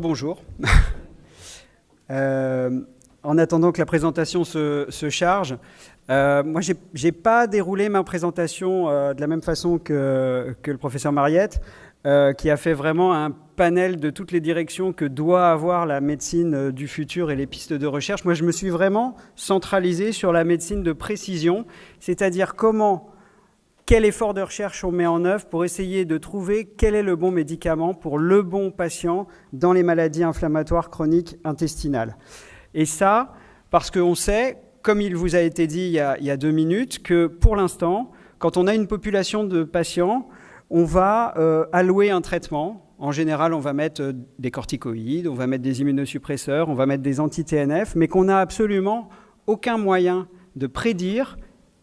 Bonjour. En attendant que la présentation se charge, moi, je n'ai pas déroulé ma présentation de la même façon que le professeur Mariette, qui a fait vraiment un panel de toutes les directions que doit avoir la médecine du futur et les pistes de recherche. Moi, je me suis vraiment centralisé sur la médecine de précision, c'est-à-dire quel effort de recherche on met en œuvre pour essayer de trouver quel est le bon médicament pour le bon patient dans les maladies inflammatoires chroniques intestinales. Et ça, parce qu'on sait, comme il vous a été dit il y a 2 minutes, que pour l'instant, quand on a une population de patients, on va allouer un traitement. En général, on va mettre des corticoïdes, on va mettre des immunosuppresseurs, on va mettre des anti-TNF, mais qu'on n'a absolument aucun moyen de prédire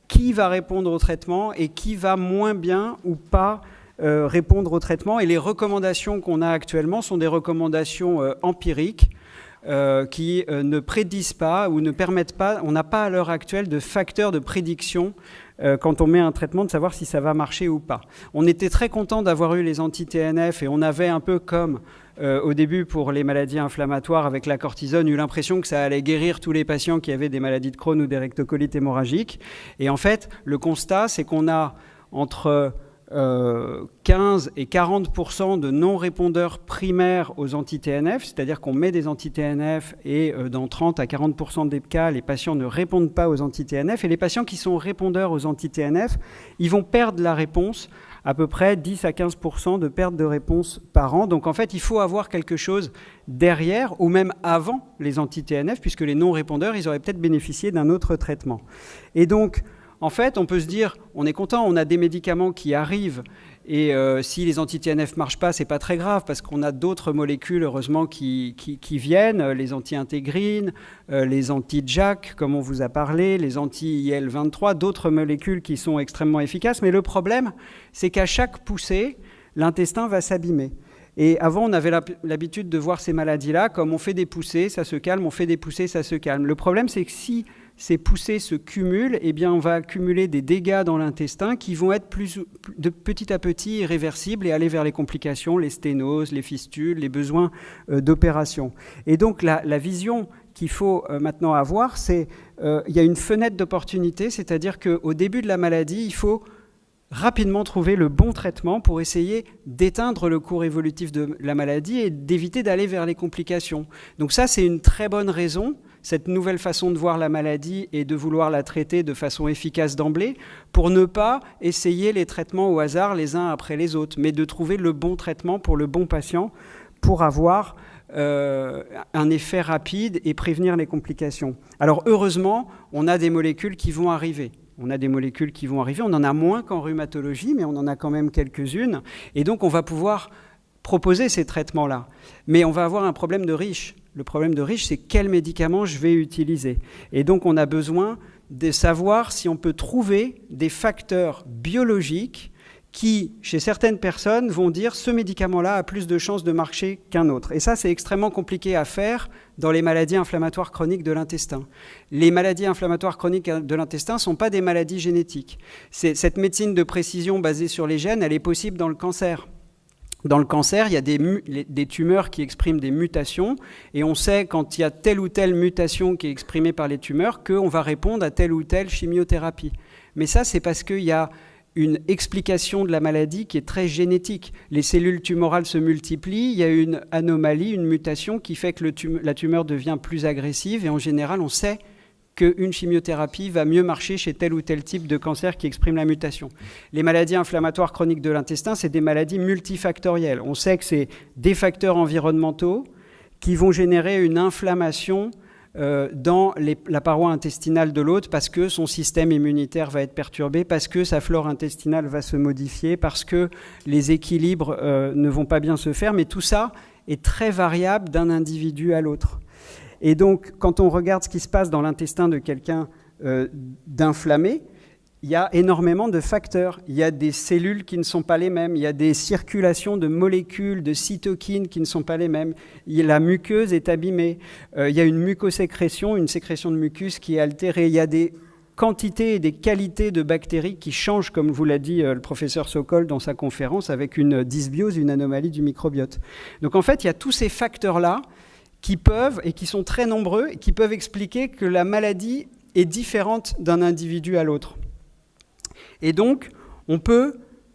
qui va répondre au traitement et qui va moins bien ou pas répondre au traitement. Et les recommandations qu'on a actuellement sont des recommandations empiriques qui ne prédisent pas ou ne permettent pas, on n'a pas à l'heure actuelle de facteurs de prédiction quand on met un traitement, de savoir si ça va marcher ou pas. On était très content d'avoir eu les anti-TNF et on avait un peu comme au début pour les maladies inflammatoires avec la cortisone, eu l'impression que ça allait guérir tous les patients qui avaient des maladies de Crohn ou des rectocolites hémorragiques. Et en fait, le constat, c'est qu'on a entre 15 et 40% de non-répondeurs primaires aux anti-TNF, c'est-à-dire qu'on met des anti-TNF et dans 30 à 40% des cas, les patients ne répondent pas aux anti-TNF. Et les patients qui sont répondeurs aux anti-TNF, ils vont perdre la réponse à peu près 10 à 15% de perte de réponse par an. Donc en fait, il faut avoir quelque chose derrière ou même avant les anti-TNF, puisque les non-répondeurs, ils auraient peut-être bénéficié d'un autre traitement. Et donc, en fait, on peut se dire, on est content, on a des médicaments qui arrivent et si les anti-TNF ne marchent pas, ce n'est pas très grave parce qu'on a d'autres molécules, heureusement, qui viennent, les anti-intégrines, les anti-JAK, comme on vous a parlé, les anti-IL-23, d'autres molécules qui sont extrêmement efficaces. Mais le problème, c'est qu'à chaque poussée, l'intestin va s'abîmer. Et avant, on avait l'habitude de voir ces maladies-là comme on fait des poussées, ça se calme, on fait des poussées, ça se calme. Le problème, c'est que si ces poussées se cumulent, eh bien, on va accumuler des dégâts dans l'intestin qui vont être de petit à petit irréversibles et aller vers les complications, les sténoses, les fistules, les besoins d'opération. Et donc, la vision qu'il faut maintenant avoir, c'est il y a une fenêtre d'opportunité, c'est-à-dire qu'au début de la maladie, il faut rapidement trouver le bon traitement pour essayer d'éteindre le cours évolutif de la maladie et d'éviter d'aller vers les complications. Donc ça, c'est une très bonne raison, cette nouvelle façon de voir la maladie et de vouloir la traiter de façon efficace d'emblée, pour ne pas essayer les traitements au hasard les uns après les autres, mais de trouver le bon traitement pour le bon patient pour avoir un effet rapide et prévenir les complications. Alors heureusement, on a des molécules qui vont arriver. On a des molécules qui vont arriver, on en a moins qu'en rhumatologie, mais on en a quand même quelques-unes. Et donc, on va pouvoir proposer ces traitements-là. Mais on va avoir un problème de riche. Le problème de riche, c'est quel médicament je vais utiliser. Et donc, on a besoin de savoir si on peut trouver des facteurs biologiques qui, chez certaines personnes, vont dire ce médicament-là a plus de chances de marcher qu'un autre. Et ça, c'est extrêmement compliqué à faire dans les maladies inflammatoires chroniques de l'intestin. Les maladies inflammatoires chroniques de l'intestin ne sont pas des maladies génétiques. Cette médecine de précision basée sur les gènes, elle est possible dans le cancer. Dans le cancer, il y a des tumeurs qui expriment des mutations et on sait quand il y a telle ou telle mutation qui est exprimée par les tumeurs qu'on va répondre à telle ou telle chimiothérapie. Mais ça, c'est parce qu'il y a une explication de la maladie qui est très génétique. Les cellules tumorales se multiplient, il y a une anomalie, une mutation qui fait que la tumeur devient plus agressive et en général, on sait qu'une chimiothérapie va mieux marcher chez tel ou tel type de cancer qui exprime la mutation. Les maladies inflammatoires chroniques de l'intestin, c'est des maladies multifactorielles. On sait que c'est des facteurs environnementaux qui vont générer une inflammation dans la paroi intestinale de l'hôte parce que son système immunitaire va être perturbé, parce que sa flore intestinale va se modifier, parce que les équilibres ne vont pas bien se faire. Mais tout ça est très variable d'un individu à l'autre. Et donc, quand on regarde ce qui se passe dans l'intestin de quelqu'un d'inflammé, il y a énormément de facteurs. Il y a des cellules qui ne sont pas les mêmes. Il y a des circulations de molécules, de cytokines qui ne sont pas les mêmes. La muqueuse est abîmée. Il y a une mucosécrétion, une sécrétion de mucus qui est altérée. Il y a des quantités et des qualités de bactéries qui changent, comme vous l'a dit le professeur Sokol dans sa conférence, avec une dysbiose, une anomalie du microbiote. Donc en fait, il y a tous ces facteurs-là qui peuvent, et qui sont très nombreux, et qui peuvent expliquer que la maladie est différente d'un individu à l'autre. Et donc, on peut,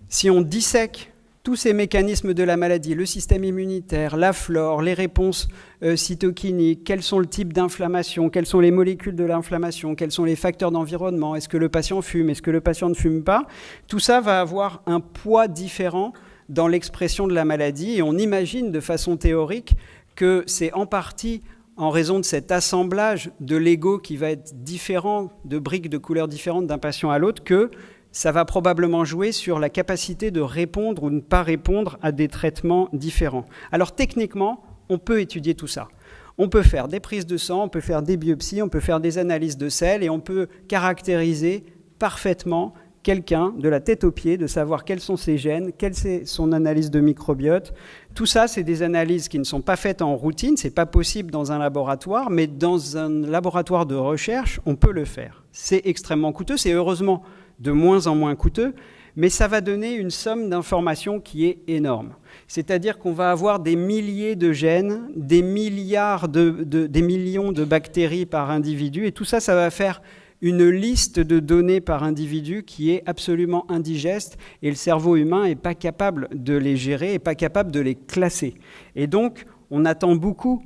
si on dissèque tous ces mécanismes de la maladie, le système immunitaire, la flore, les réponses cytokiniques, quels sont le type d'inflammation, quelles sont les molécules de l'inflammation, quels sont les facteurs d'environnement, est-ce que le patient fume, est-ce que le patient ne fume pas, tout ça va avoir un poids différent dans l'expression de la maladie. Et on imagine de façon théorique que c'est en partie en raison de cet assemblage de Lego qui va être différent, de briques de couleurs différentes d'un patient à l'autre, que ça va probablement jouer sur la capacité de répondre ou ne pas répondre à des traitements différents. Alors techniquement, on peut étudier tout ça. On peut faire des prises de sang, on peut faire des biopsies, on peut faire des analyses de sel et on peut caractériser parfaitement quelqu'un de la tête aux pieds, de savoir quels sont ses gènes, quelle est son analyse de microbiote. Tout ça, c'est des analyses qui ne sont pas faites en routine, c'est pas possible dans un laboratoire, mais dans un laboratoire de recherche, on peut le faire. C'est extrêmement coûteux, c'est heureusement de moins en moins coûteux, mais ça va donner une somme d'informations qui est énorme. C'est-à-dire qu'on va avoir des milliers de gènes, des milliards des millions de bactéries par individu, et tout ça, ça va faire une liste de données par individu qui est absolument indigeste, et le cerveau humain n'est pas capable de les gérer, n'est pas capable de les classer. Et donc, on attend beaucoup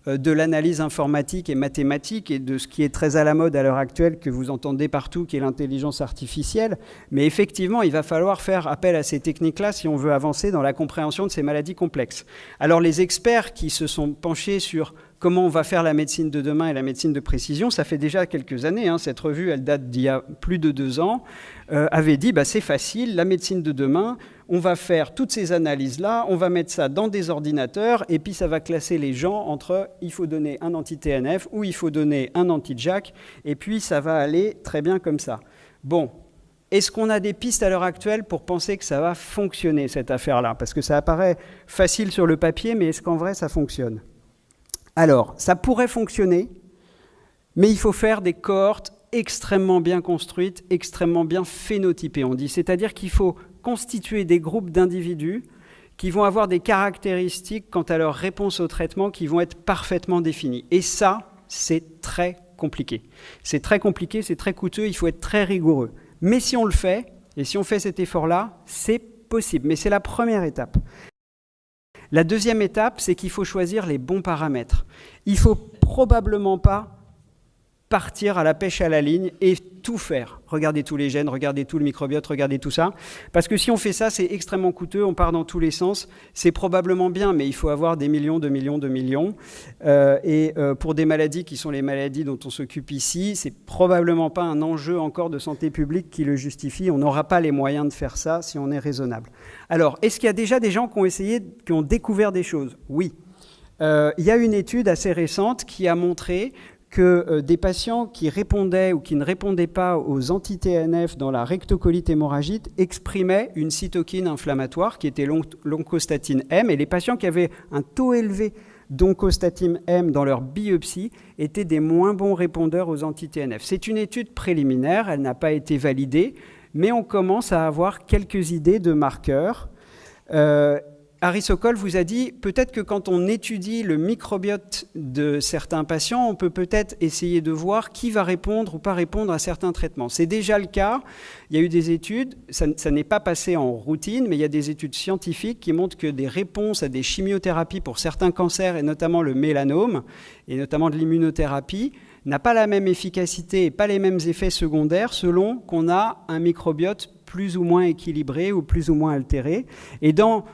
de l'analyse informatique et mathématique et de ce qui est très à la mode à l'heure actuelle, que vous entendez partout, qui est l'intelligence artificielle. Mais effectivement, il va falloir faire appel à ces techniques-là si on veut avancer dans la compréhension de ces maladies complexes. Alors les experts qui se sont penchés sur comment on va faire la médecine de demain et la médecine de précision, ça fait déjà quelques années, cette revue, elle date d'il y a plus de 2 ans, avait dit c'est facile, la médecine de demain, on va faire toutes ces analyses-là, on va mettre ça dans des ordinateurs, et puis ça va classer les gens entre il faut donner un anti-TNF ou il faut donner un anti-JAK, et puis ça va aller très bien comme ça. Bon, est-ce qu'on a des pistes à l'heure actuelle pour penser que ça va fonctionner, cette affaire-là? Parce que ça apparaît facile sur le papier, mais est-ce qu'en vrai ça fonctionne? Alors, ça pourrait fonctionner, mais il faut faire des cohortes extrêmement bien construites, extrêmement bien phénotypées, on dit. C'est-à-dire qu'il faut constituer des groupes d'individus qui vont avoir des caractéristiques quant à leur réponse au traitement qui vont être parfaitement définies. Et ça, c'est très compliqué. C'est très compliqué, c'est très coûteux, il faut être très rigoureux. Mais si on le fait, et si on fait cet effort-là, c'est possible. Mais c'est la première étape. La deuxième étape, c'est qu'il faut choisir les bons paramètres. Il ne faut probablement pas partir à la pêche à la ligne et tout faire. Regardez tous les gènes, regardez tout le microbiote, regardez tout ça. Parce que si on fait ça, c'est extrêmement coûteux, on part dans tous les sens. C'est probablement bien, mais il faut avoir des millions de millions de millions. Pour des maladies qui sont les maladies dont on s'occupe ici, c'est probablement pas un enjeu encore de santé publique qui le justifie. On n'aura pas les moyens de faire ça si on est raisonnable. Alors, est-ce qu'il y a déjà des gens qui ont essayé, qui ont découvert des choses? Oui. Il y a une étude assez récente qui a montré que des patients qui répondaient ou qui ne répondaient pas aux anti-TNF dans la rectocolite hémorragique exprimaient une cytokine inflammatoire qui était l'oncostatine M, et les patients qui avaient un taux élevé d'oncostatine M dans leur biopsie étaient des moins bons répondeurs aux anti-TNF. C'est une étude préliminaire, elle n'a pas été validée, mais on commence à avoir quelques idées de marqueurs. Harry Sokol vous a dit, peut-être que quand on étudie le microbiote de certains patients, on peut peut-être essayer de voir qui va répondre ou pas répondre à certains traitements. C'est déjà le cas. Il y a eu des études, ça n'est pas passé en routine, mais il y a des études scientifiques qui montrent que des réponses à des chimiothérapies pour certains cancers, et notamment le mélanome, et notamment de l'immunothérapie, n'a pas la même efficacité et pas les mêmes effets secondaires selon qu'on a un microbiote plus ou moins équilibré ou plus ou moins altéré. Et dans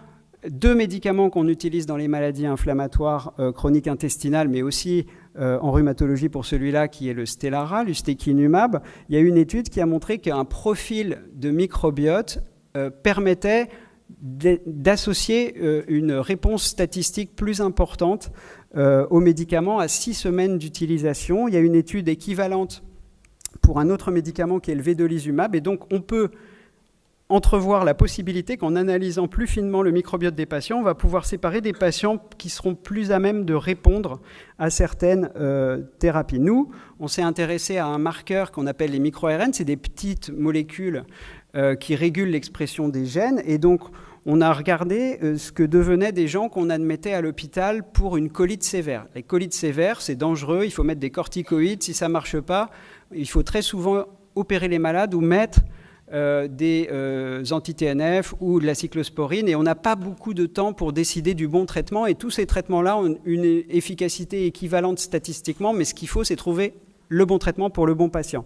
2 médicaments qu'on utilise dans les maladies inflammatoires chroniques intestinales, mais aussi en rhumatologie pour celui-là qui est le Stelara, l'ustekinumab, il y a une étude qui a montré qu'un profil de microbiote permettait d'associer une réponse statistique plus importante aux médicaments à 6 semaines d'utilisation. Il y a une étude équivalente pour un autre médicament qui est le vedolizumab, et donc on peut entrevoir la possibilité qu'en analysant plus finement le microbiote des patients, on va pouvoir séparer des patients qui seront plus à même de répondre à certaines thérapies. Nous, on s'est intéressé à un marqueur qu'on appelle les micro-ARN, c'est des petites molécules qui régulent l'expression des gènes, et donc on a regardé ce que devenaient des gens qu'on admettait à l'hôpital pour une colite sévère. Les colites sévères, c'est dangereux, il faut mettre des corticoïdes. Si ça ne marche pas, il faut très souvent opérer les malades ou mettre des anti-TNF ou de la cyclosporine. Et on n'a pas beaucoup de temps pour décider du bon traitement. Et tous ces traitements-là ont une efficacité équivalente statistiquement. Mais ce qu'il faut, c'est trouver le bon traitement pour le bon patient.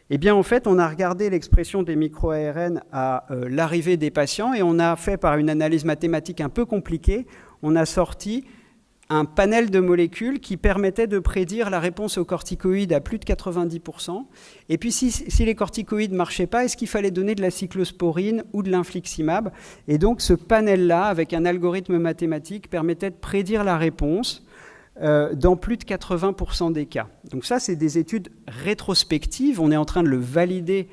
Eh bien, en fait, on a regardé l'expression des micro-ARN à l'arrivée des patients et on a fait, par une analyse mathématique un peu compliquée, on a sorti un panel de molécules qui permettait de prédire la réponse aux corticoïdes à plus de 90%. Et puis, si les corticoïdes ne marchaient pas, est-ce qu'il fallait donner de la cyclosporine ou de l'infliximab? Et donc, ce panel-là, avec un algorithme mathématique, permettait de prédire la réponse dans plus de 80% des cas. Donc ça, c'est des études rétrospectives. On est en train de le valider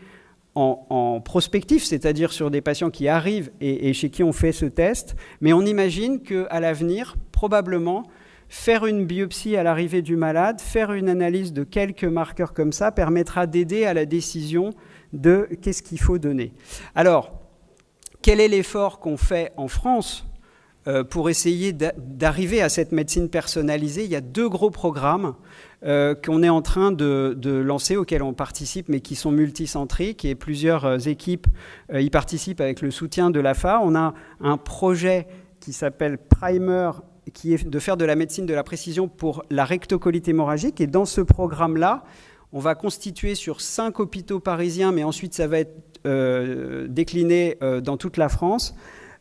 en prospectif, c'est-à-dire sur des patients qui arrivent et chez qui on fait ce test. Mais on imagine qu'à l'avenir, probablement, faire une biopsie à l'arrivée du malade, faire une analyse de quelques marqueurs comme ça, permettra d'aider à la décision de qu'est-ce qu'il faut donner. Alors, quel est l'effort qu'on fait en France pour essayer d'arriver à cette médecine personnalisée? Il y a 2 gros programmes qu'on est en train de lancer, auxquels on participe, mais qui sont multicentriques, et plusieurs équipes y participent avec le soutien de l'AFA. On a un projet qui s'appelle Primer, qui est de faire de la médecine de la précision pour la rectocolite hémorragique. Et dans ce programme-là, on va constituer sur 5 hôpitaux parisiens, mais ensuite ça va être décliné dans toute la France,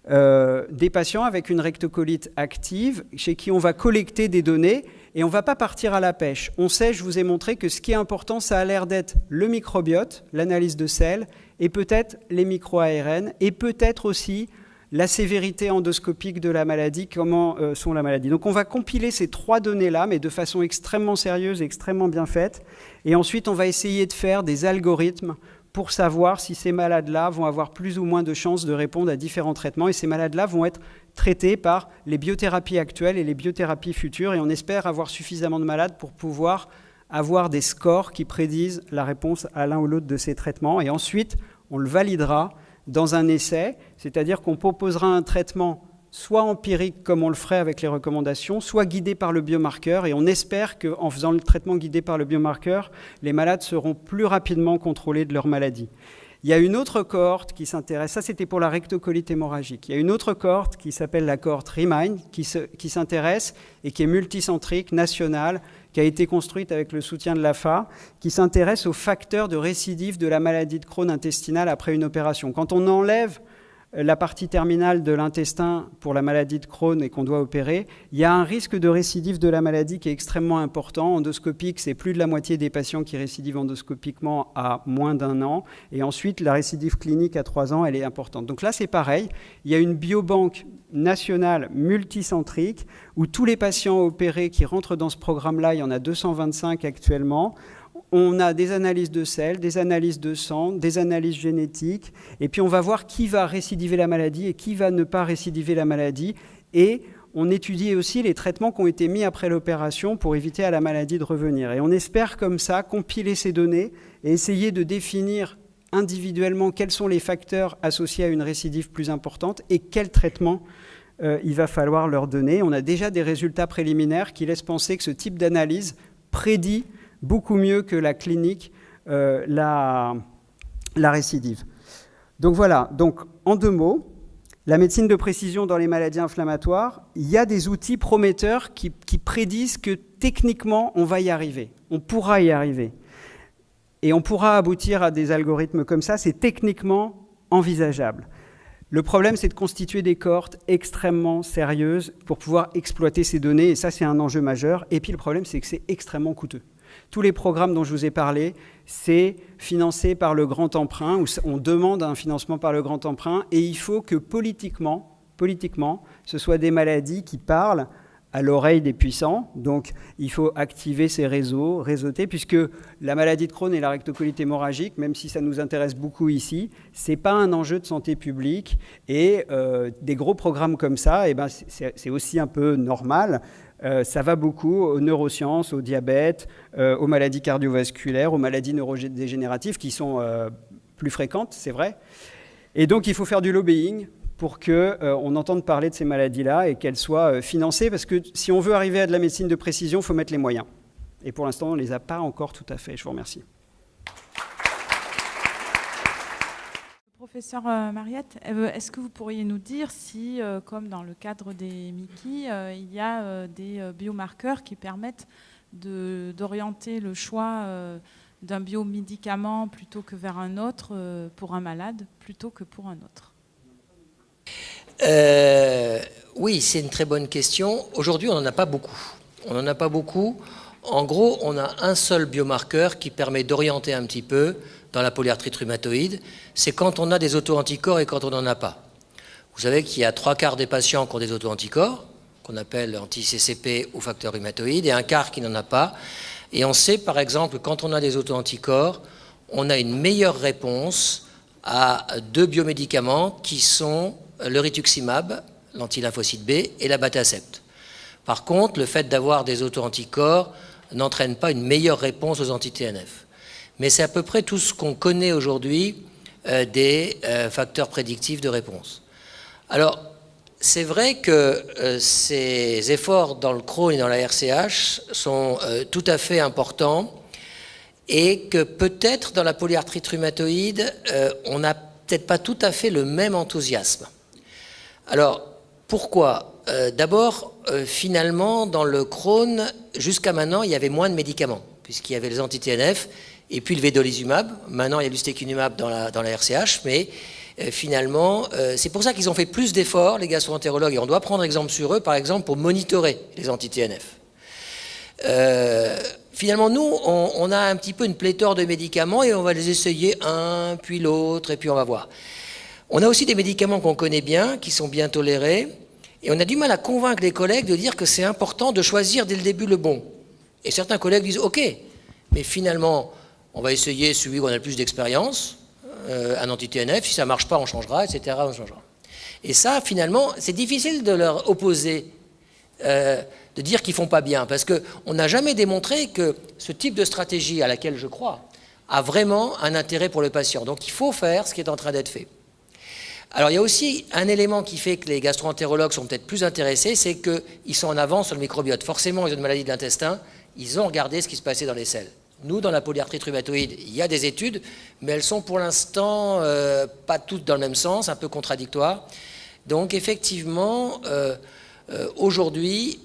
des patients avec une rectocolite active chez qui on va collecter des données et on ne va pas partir à la pêche. On sait, je vous ai montré que ce qui est important, ça a l'air d'être le microbiote, l'analyse de sel, et peut-être les micro-ARN, et peut-être aussi la sévérité endoscopique de la maladie, comment sont la maladie. Donc on va compiler ces 3 données-là, mais de façon extrêmement sérieuse et extrêmement bien faite, et ensuite on va essayer de faire des algorithmes pour savoir si ces malades-là vont avoir plus ou moins de chances de répondre à différents traitements. Et ces malades-là vont être traités par les biothérapies actuelles et les biothérapies futures. Et on espère avoir suffisamment de malades pour pouvoir avoir des scores qui prédisent la réponse à l'un ou l'autre de ces traitements. Et ensuite, on le validera dans un essai, c'est-à-dire qu'on proposera un traitement soit empirique, comme on le ferait avec les recommandations, soit guidé par le biomarqueur. Et on espère qu'en faisant le traitement guidé par le biomarqueur, les malades seront plus rapidement contrôlés de leur maladie. Il y a une autre cohorte qui s'intéresse, ça c'était pour la rectocolite hémorragique. Il y a une autre cohorte qui s'appelle la cohorte REMIND, qui s'intéresse et qui est multicentrique, nationale, qui a été construite avec le soutien de l'AFA, qui s'intéresse aux facteurs de récidive de la maladie de Crohn intestinale après une opération. Quand on enlève la partie terminale de l'intestin pour la maladie de Crohn et qu'on doit opérer, il y a un risque de récidive de la maladie qui est extrêmement important. Endoscopique, c'est plus de la moitié des patients qui récidivent endoscopiquement à moins d'1 an. Et ensuite, la récidive clinique à 3 ans, elle est importante. Donc là, c'est pareil. Il y a une biobanque nationale multicentrique où tous les patients opérés qui rentrent dans ce programme-là, il y en a 225 actuellement. On a des analyses de sel, des analyses de sang, des analyses génétiques, et puis on va voir qui va récidiver la maladie et qui va ne pas récidiver la maladie. Et on étudie aussi les traitements qui ont été mis après l'opération pour éviter à la maladie de revenir. Et on espère comme ça compiler ces données et essayer de définir individuellement quels sont les facteurs associés à une récidive plus importante et quel traitement il va falloir leur donner. On a déjà des résultats préliminaires qui laissent penser que ce type d'analyse prédit beaucoup mieux que la clinique, la récidive. Donc voilà, donc, en 2 mots, la médecine de précision dans les maladies inflammatoires, il y a des outils prometteurs qui prédisent que techniquement, on va y arriver. On pourra y arriver. Et on pourra aboutir à des algorithmes comme ça, c'est techniquement envisageable. Le problème, c'est de constituer des cohortes extrêmement sérieuses pour pouvoir exploiter ces données, et ça, c'est un enjeu majeur. Et puis le problème, c'est que c'est extrêmement coûteux. Tous les programmes dont je vous ai parlé, c'est financé par le grand emprunt, où on demande un financement par le grand emprunt, et il faut que politiquement, ce soit des maladies qui parlent à l'oreille des puissants. Donc, il faut activer ces réseaux, réseauter, puisque la maladie de Crohn et la rectocolite hémorragique, même si ça nous intéresse beaucoup ici, c'est pas un enjeu de santé publique. Et des gros programmes comme ça, eh ben, c'est aussi un peu normal. Ça va beaucoup aux neurosciences, au diabète, aux maladies cardiovasculaires, aux maladies neurodégénératives qui sont plus fréquentes, c'est vrai. Et donc, il faut faire du lobbying pour qu'on entende parler de ces maladies-là et qu'elles soient financées, parce que si on veut arriver à de la médecine de précision, il faut mettre les moyens. Et pour l'instant, on ne les a pas encore tout à fait. Je vous remercie. Professeur Mariette, est-ce que vous pourriez nous dire si, comme dans le cadre des MICI, il y a des biomarqueurs qui permettent d'orienter le choix d'un biomédicament plutôt que vers un autre pour un malade, plutôt que pour un autre? Oui, c'est une très bonne question. Aujourd'hui, on n'en a pas beaucoup. On n'en a pas beaucoup. En gros, on a un seul biomarqueur qui permet d'orienter un petit peu dans la polyarthrite rhumatoïde. C'est quand on a des auto-anticorps et quand on n'en a pas. Vous savez qu'il y a 3/4 des patients qui ont des auto-anticorps, qu'on appelle anti-CCP ou facteur rhumatoïde, et un quart qui n'en a pas. Et on sait, par exemple, que quand on a des auto-anticorps, on a une meilleure réponse à 2 biomédicaments qui sont le rituximab, l'antilymphocyte B, et l'abatacept. Par contre, le fait d'avoir des auto-anticorps n'entraîne pas une meilleure réponse aux anti-TNF. Mais c'est à peu près tout ce qu'on connaît aujourd'hui des facteurs prédictifs de réponse. Alors, c'est vrai que ces efforts dans le Crohn et dans la RCH sont tout à fait importants et que peut-être dans la polyarthrite rhumatoïde, on n'a peut-être pas tout à fait le même enthousiasme. Alors, pourquoi ? D'abord, finalement, dans le Crohn, jusqu'à maintenant, il y avait moins de médicaments, puisqu'il y avait les anti-TNF et puis le vedolizumab. Maintenant, il y a l'ustekinumab dans la RCH, mais finalement, c'est pour ça qu'ils ont fait plus d'efforts, les gastro-entérologues, et on doit prendre exemple sur eux, par exemple, pour monitorer les anti-TNF. Finalement, nous, on a un petit peu une pléthore de médicaments et on va les essayer un, puis l'autre, et puis on va voir. On a aussi des médicaments qu'on connaît bien, qui sont bien tolérés, et on a du mal à convaincre les collègues de dire que c'est important de choisir dès le début le bon. Et certains collègues disent « Ok, mais finalement, on va essayer celui où on a le plus d'expérience, un anti-TNF, si ça ne marche pas, on changera, etc. On changera. » Et ça, finalement, c'est difficile de leur opposer, de dire qu'ils ne font pas bien, parce qu'on n'a jamais démontré que ce type de stratégie à laquelle je crois a vraiment un intérêt pour le patient. Donc il faut faire ce qui est en train d'être fait. Alors il y a aussi un élément qui fait que les gastro-entérologues sont peut-être plus intéressés, c'est qu'ils sont en avance sur le microbiote. Forcément, ils ont une maladie de l'intestin, ils ont regardé ce qui se passait dans les selles. Nous, dans la polyarthrite rhumatoïde, il y a des études, mais elles sont pour l'instant pas toutes dans le même sens, un peu contradictoires. Donc effectivement, aujourd'hui,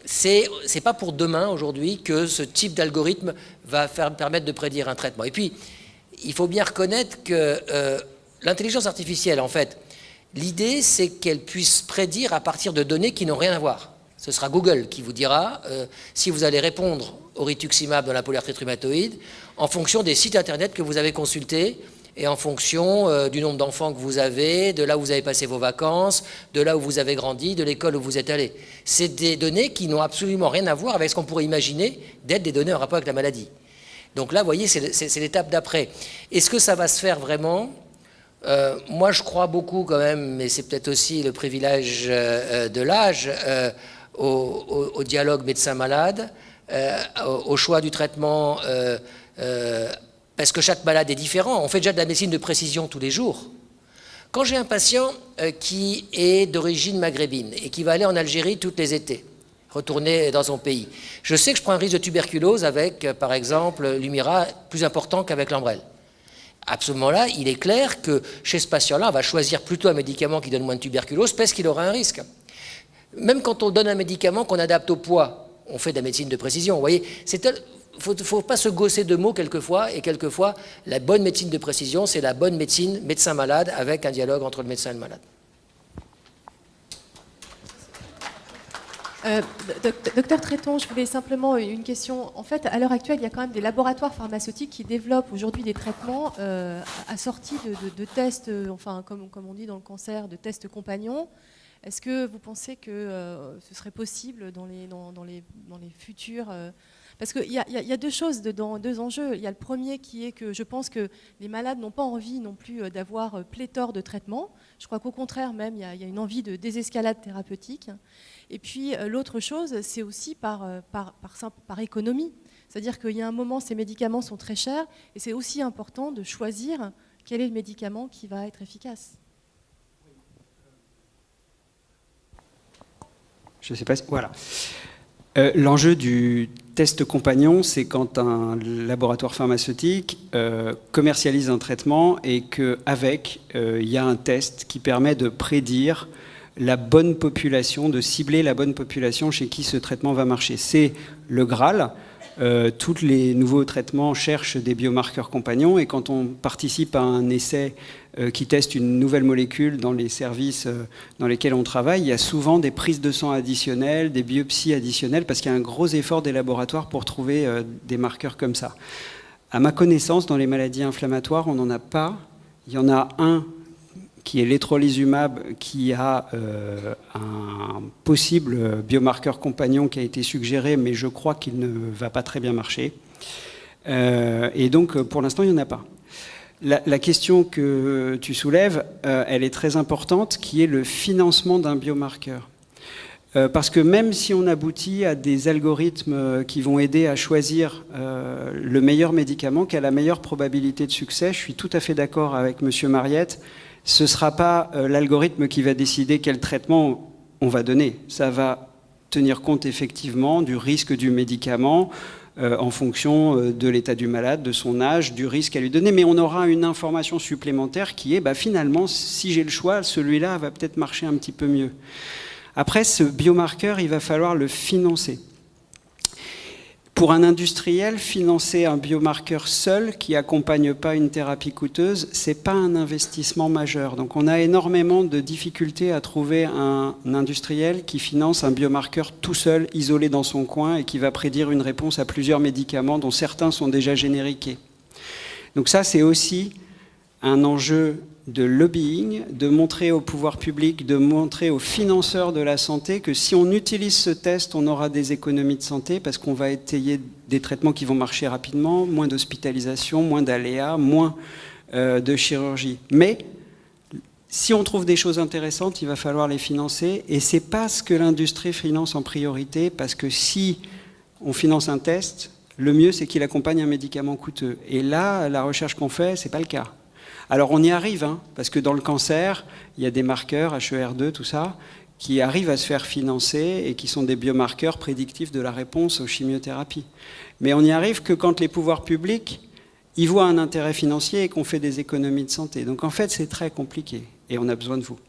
c'est pas pour demain, aujourd'hui, que ce type d'algorithme va permettre de prédire un traitement. Et puis, il faut bien reconnaître que l'intelligence artificielle, en fait, l'idée, c'est qu'elle puisse prédire à partir de données qui n'ont rien à voir. Ce sera Google qui vous dira si vous allez répondre au rituximab dans la polyarthrite rhumatoïde en fonction des sites internet que vous avez consultés et en fonction du nombre d'enfants que vous avez, de là où vous avez passé vos vacances, de là où vous avez grandi, de l'école où vous êtes allé. C'est des données qui n'ont absolument rien à voir avec ce qu'on pourrait imaginer d'être des données en rapport avec la maladie. Donc là, vous voyez, c'est l'étape d'après. Est-ce que ça va se faire vraiment ? Moi, je crois beaucoup quand même, mais c'est peut-être aussi le privilège de l'âge, au dialogue médecin-malade, au choix du traitement, parce que chaque malade est différent. On fait déjà de la médecine de précision tous les jours. Quand j'ai un patient qui est d'origine maghrébine et qui va aller en Algérie tous les étés, retourner dans son pays, je sais que je prends un risque de tuberculose avec, par exemple, l'Humira plus important qu'avec l'Ambrelle. À ce moment-là, il est clair que chez ce patient-là, on va choisir plutôt un médicament qui donne moins de tuberculose parce qu'il aura un risque. Même quand on donne un médicament qu'on adapte au poids, on fait de la médecine de précision. Vous voyez, il ne faut pas se gausser de mots quelquefois, et quelquefois, la bonne médecine de précision, c'est la bonne médecine médecin-malade avec un dialogue entre le médecin et le malade. Docteur Tréton, je voulais simplement une question. En fait, à l'heure actuelle, il y a quand même des laboratoires pharmaceutiques qui développent aujourd'hui des traitements assortis de tests, enfin, comme on dit dans le cancer, de tests compagnons. Est-ce que vous pensez que ce serait possible dans les futurs parce qu'il y a deux choses, deux enjeux. Il y a le premier qui est que je pense que les malades n'ont pas envie non plus d'avoir pléthore de traitements. Je crois qu'au contraire même, il y a une envie de désescalade thérapeutique. Et puis l'autre chose, c'est aussi par économie. C'est-à-dire qu'il y a un moment, ces médicaments sont très chers et c'est aussi important de choisir quel est le médicament qui va être efficace. Je ne sais pas si... Voilà. L'enjeu du test compagnon, c'est quand un laboratoire pharmaceutique commercialise un traitement et qu'avec, il y a un test qui permet de prédire la bonne population, de cibler la bonne population chez qui ce traitement va marcher. C'est le Graal. Tous les nouveaux traitements cherchent des biomarqueurs compagnons et quand on participe à un essai qui teste une nouvelle molécule dans les services dans lesquels on travaille, il y a souvent des prises de sang additionnelles, des biopsies additionnelles parce qu'il y a un gros effort des laboratoires pour trouver des marqueurs comme ça. À ma connaissance, dans les maladies inflammatoires, on n'en a pas. Il y en a un qui est l'étrolizumab, qui a un possible biomarqueur compagnon qui a été suggéré, mais je crois qu'il ne va pas très bien marcher. Et donc, pour l'instant, il n'y en a pas. La question que tu soulèves, elle est très importante, qui est le financement d'un biomarqueur. Parce que même si on aboutit à des algorithmes qui vont aider à choisir le meilleur médicament, qui a la meilleure probabilité de succès, je suis tout à fait d'accord avec M. Mariette, ce ne sera pas l'algorithme qui va décider quel traitement on va donner. Ça va tenir compte effectivement du risque du médicament en fonction de l'état du malade, de son âge, du risque à lui donner. Mais on aura une information supplémentaire qui est, finalement, si j'ai le choix, celui-là va peut-être marcher un petit peu mieux. Après, ce biomarqueur, il va falloir le financer. Pour un industriel, financer un biomarqueur seul qui n'accompagne pas une thérapie coûteuse, ce n'est pas un investissement majeur. Donc on a énormément de difficultés à trouver un industriel qui finance un biomarqueur tout seul, isolé dans son coin et qui va prédire une réponse à plusieurs médicaments dont certains sont déjà génériqués. Donc ça, c'est aussi un enjeu de lobbying, de montrer au pouvoir public, de montrer aux financeurs de la santé que si on utilise ce test, on aura des économies de santé parce qu'on va étayer des traitements qui vont marcher rapidement, moins d'hospitalisation, moins d'aléas, moins de chirurgie. Mais si on trouve des choses intéressantes, il va falloir les financer et c'est pas ce que l'industrie finance en priorité parce que si on finance un test, le mieux c'est qu'il accompagne un médicament coûteux. Et là, la recherche qu'on fait, c'est pas le cas. Alors on y arrive, parce que dans le cancer, il y a des marqueurs, HER2, tout ça, qui arrivent à se faire financer et qui sont des biomarqueurs prédictifs de la réponse aux chimiothérapies. Mais on n'y arrive que quand les pouvoirs publics y voient un intérêt financier et qu'on fait des économies de santé. Donc en fait, c'est très compliqué et on a besoin de vous.